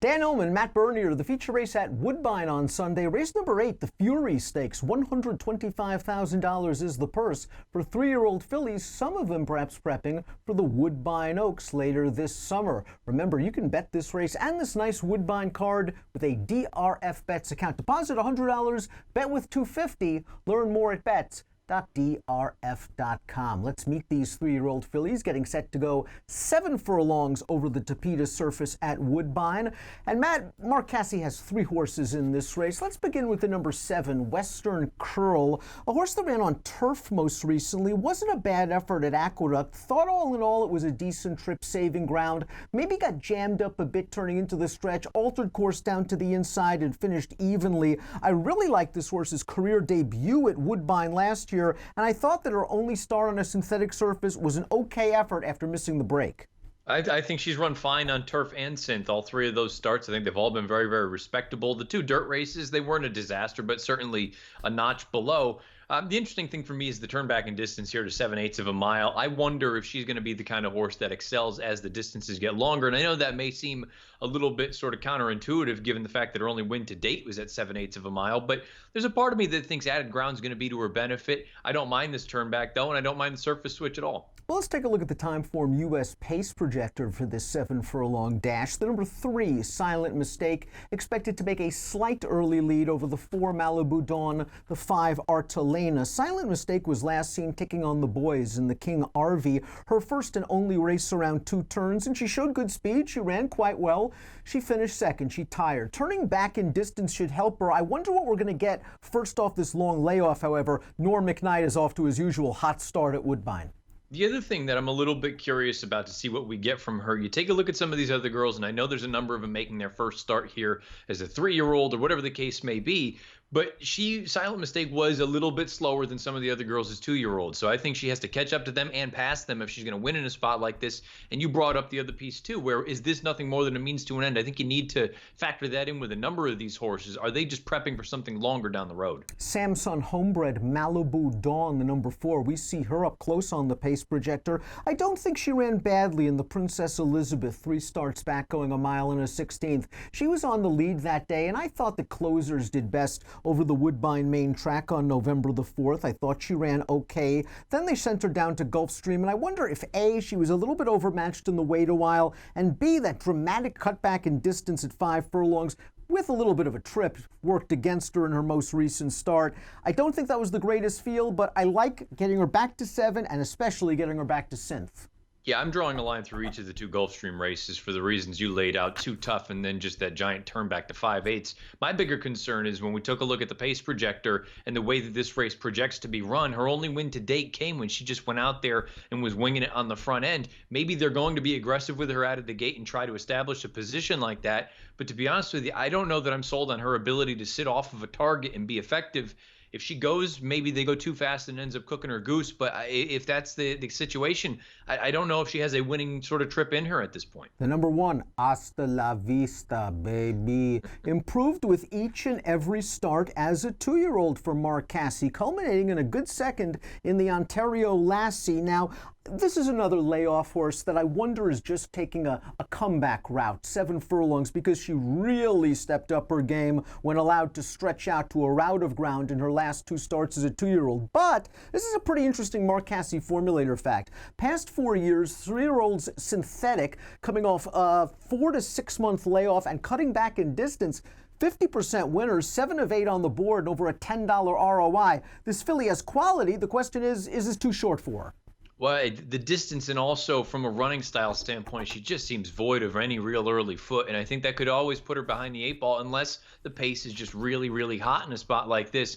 Dan Illman, Matt Bernier, the feature race at Woodbine on Sunday. Race number 8, the Fury Stakes. $125,000 is the purse for 3-year-old fillies, some of them perhaps prepping for the Woodbine Oaks later this summer. Remember, you can bet this race and this nice Woodbine card with a DRF Bets account. Deposit $100, bet with $250. Learn more at bets.drf.com. Let's meet these 3-year-old fillies getting set to go 7 furlongs over the Tapeta surface at Woodbine. And Matt, Mark Cassie has 3 horses in this race. Let's begin with the number 7, Western Curl, a horse that ran on turf most recently. Wasn't a bad effort at Aqueduct. Thought all in all it was a decent trip saving ground. Maybe got jammed up a bit turning into the stretch, altered course down to the inside and finished evenly. I really liked this horse's career debut at Woodbine last year, and I thought that her only start on a synthetic surface was an okay effort after missing the break. I think she's run fine on turf and synth. All 3 of those starts, I think they've all been very, very respectable. The 2 dirt races, they weren't a disaster, but certainly a notch below. The interesting thing for me is the turn back in distance here to 7/8 of a mile. I wonder if she's going to be the kind of horse that excels as the distances get longer. And I know that may seem a little bit sort of counterintuitive given the fact that her only win to date was at 7/8 of a mile. But there's a part of me that thinks added ground is going to be to her benefit. I don't mind this turn back, though, and I don't mind the surface switch at all. Well, let's take a look at the Timeform U.S. pace projector for this 7 furlong dash. The number 3, Silent Mistake, expected to make a slight early lead over the 4, Malibu Dawn, the 5, Artelena. Silent Mistake was last seen taking on the boys in the King RV, her first and only race around 2 turns, and she showed good speed. She ran quite well. She finished second. She tired. Turning back in distance should help her. I wonder what we're going to get first off this long layoff, however. Norm McKnight is off to his usual hot start at Woodbine. The other thing that I'm a little bit curious about to see what we get from her, you take a look at some of these other girls, and I know there's a number of them making their first start here as a 3-year-old or whatever the case may be, but Silent Mistake was a little bit slower than some of the other girls as 2-year-olds. So I think she has to catch up to them and pass them if she's going to win in a spot like this. And you brought up the other piece too, where is this nothing more than a means to an end? I think you need to factor that in with a number of these horses. Are they just prepping for something longer down the road? Samson Homebred, Malibu Dawn, the number 4. We see her up close on the pace projector. I don't think she ran badly in the Princess Elizabeth, 3 starts back going a mile and a 16th. She was on the lead that day, and I thought the closers did best over the Woodbine main track on November the 4th. I thought she ran okay. Then they sent her down to Gulfstream, and I wonder if A, she was a little bit overmatched in the wait a while, and B, that dramatic cutback in distance at 5 furlongs with a little bit of a trip worked against her in her most recent start. I don't think that was the greatest field, but I like getting her back to 7 and especially getting her back to synth. Yeah, I'm drawing a line through each of the 2 Gulfstream races for the reasons you laid out. Too tough, and then just that giant turn back to 5/8. My bigger concern is when we took a look at the pace projector and the way that this race projects to be run, her only win to date came when she just went out there and was winging it on the front end. Maybe they're going to be aggressive with her out of the gate and try to establish a position like that. But to be honest with you, I don't know that I'm sold on her ability to sit off of a target and be effective. If she goes, maybe they go too fast and ends up cooking her goose. But if that's the situation, I don't know if she has a winning sort of trip in her at this point. The number 1, Hasta la Vista, baby. Improved with each and every start as a 2-year-old for Mark Cassie, culminating in a good second in the Ontario Lassie. Now, this is another layoff horse that I wonder is just taking a comeback route, 7 furlongs, because she really stepped up her game when allowed to stretch out to a route of ground in her last 2 starts as a 2-year-old. But this is a pretty interesting Mark Cassie formulator fact. Past 4 years, 3-year-olds synthetic coming off a 4 to 6 month layoff and cutting back in distance. 50% winners, 7 of 8 on the board, and over a $10 ROI. This filly has quality. The question is this too short for her? Well, the distance and also from a running style standpoint, she just seems void of any real early foot. And I think that could always put her behind the 8 ball unless the pace is just really, really hot in a spot like this.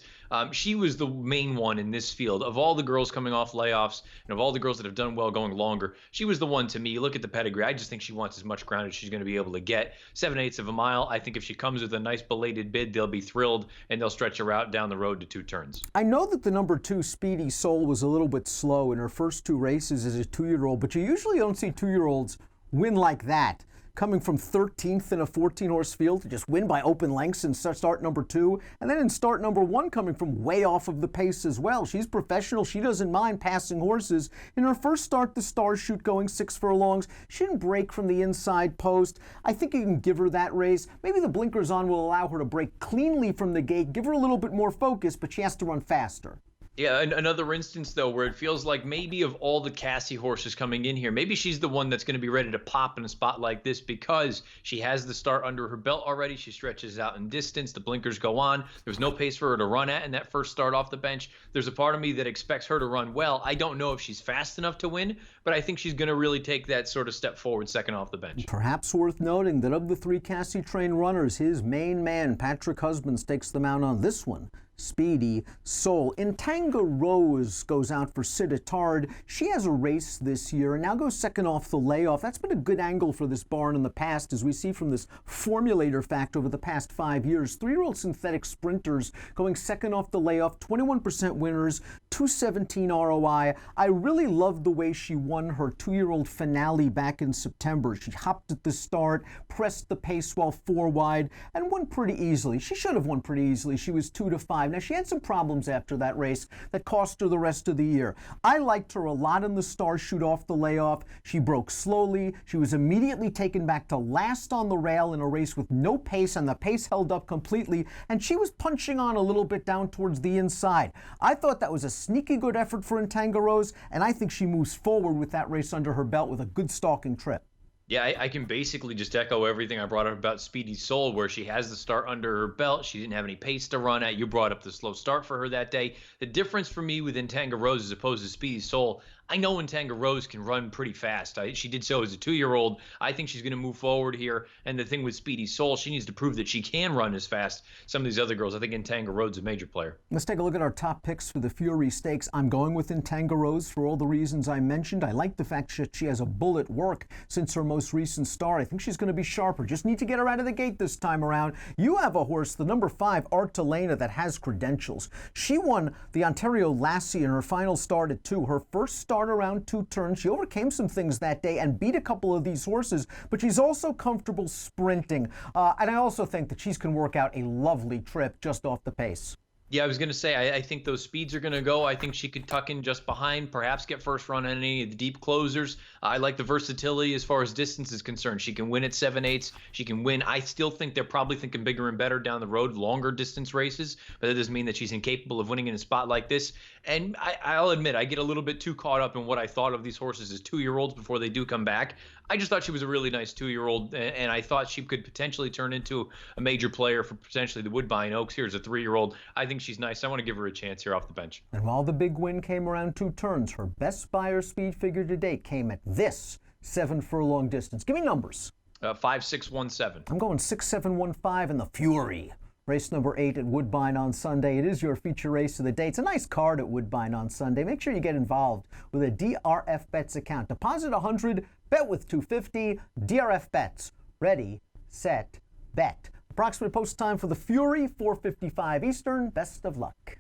She was the main one in this field. Of all the girls coming off layoffs and of all the girls that have done well going longer, she was the one to me. You look at the pedigree. I just think she wants as much ground as she's going to be able to get. 7/8 of a mile. I think if she comes with a nice belated bid, they'll be thrilled and they'll stretch her out down the road to 2 turns. I know that the number 2, Speedy Sol, was a little bit slow in her first 2 races as a 2-year-old, but you usually don't see 2-year-olds win like that. coming from 13th in a 14-horse field to just win by open lengths in start number 2. And then in start number 1, coming from way off of the pace as well. She's professional. She doesn't mind passing horses. In her first start, the Stars Shoot, going 6 furlongs. She didn't break from the inside post. I think you can give her that race. Maybe the blinkers on will allow her to break cleanly from the gate, give her a little bit more focus, but she has to run faster. Yeah, another instance, though, where it feels like maybe of all the Cassie horses coming in here, maybe she's the one that's going to be ready to pop in a spot like this because she has the start under her belt already. She stretches out in distance. The blinkers go on. There was no pace for her to run at in that first start off the bench. There's a part of me that expects her to run well. I don't know if she's fast enough to win, but I think she's going to really take that sort of step forward second off the bench. Perhaps worth noting that of the 3 Cassie-trained runners, his main man, Patrick Husbands, takes the mount on this one. Speedy Sol. Entangle Rhodes goes out for Sittard. She has a race this year and now goes second off the layoff. That's been a good angle for this barn in the past, as we see from this formulator fact over the past 5 years. 3-year-old synthetic sprinters going second off the layoff, 21% winners, 217 ROI. I really loved the way she won her 2-year-old finale back in September. She hopped at the start, pressed the pace while 4 wide, and won pretty easily. She should have won pretty easily. She was 2-5. Now, she had some problems after that race that cost her the rest of the year. I liked her a lot in the Stars Shoot off the layoff. She broke slowly. She was immediately taken back to last on the rail in a race with no pace, and the pace held up completely, and she was punching on a little bit down towards the inside. I thought that was a sneaky good effort for Entangle Rose, and I think she moves forward with that race under her belt with a good stalking trip. Yeah, I can basically just echo everything I brought up about Speedy Sol, where she has the start under her belt. She didn't have any pace to run at. You brought up the slow start for her that day. The difference for me with Entangle Rose as opposed to Speedy Sol, I know Entangle Rose can run pretty fast. She did so as a 2-year-old. I think she's going to move forward here. And the thing with Speedy Sol, she needs to prove that she can run as fast. Some of these other girls, I think Entangle Rose is a major player. Let's take a look at our top picks for the Fury Stakes. I'm going with Entangle Rose for all the reasons I mentioned. I like the fact that she has a bullet work since her most recent start. I think she's going to be sharper. Just need to get her out of the gate this time around. You have a horse, the number 5, Artelena, that has credentials. She won the Ontario Lassie in her final start at 2. Her first start around 2 turns. She overcame some things that day and beat a couple of these horses, but she's also comfortable sprinting. And I also think that she can work out a lovely trip just off the pace. Yeah, I was going to say, I think those speeds are going to go. I think she could tuck in just behind, perhaps get first run on any of the deep closers. I like the versatility as far as distance is concerned. She can win at 7/8. She can win. I still think they're probably thinking bigger and better down the road, longer distance races, but that doesn't mean that she's incapable of winning in a spot like this. And I'll admit, I get a little bit too caught up in what I thought of these horses as 2-year-olds before they do come back. I just thought she was a really nice 2-year-old, and I thought she could potentially turn into a major player for potentially the Woodbine Oaks. Here's a 3-year-old. I think she's nice. I want to give her a chance here off the bench. And while the big win came around 2 turns, her best Buyer speed figure to date came at this 7-furlong distance. Give me numbers. 5-6-1-7. I'm going 6-7-1-5 in the Fury. Race number 8 at Woodbine on Sunday. It is your feature race of the day. It's a nice card at Woodbine on Sunday. Make sure you get involved with a DRF Bets account. Deposit $100, bet with $250. DRF Bets. Ready, set, bet. Approximate post time for the Fury, 4:55 Eastern. Best of luck.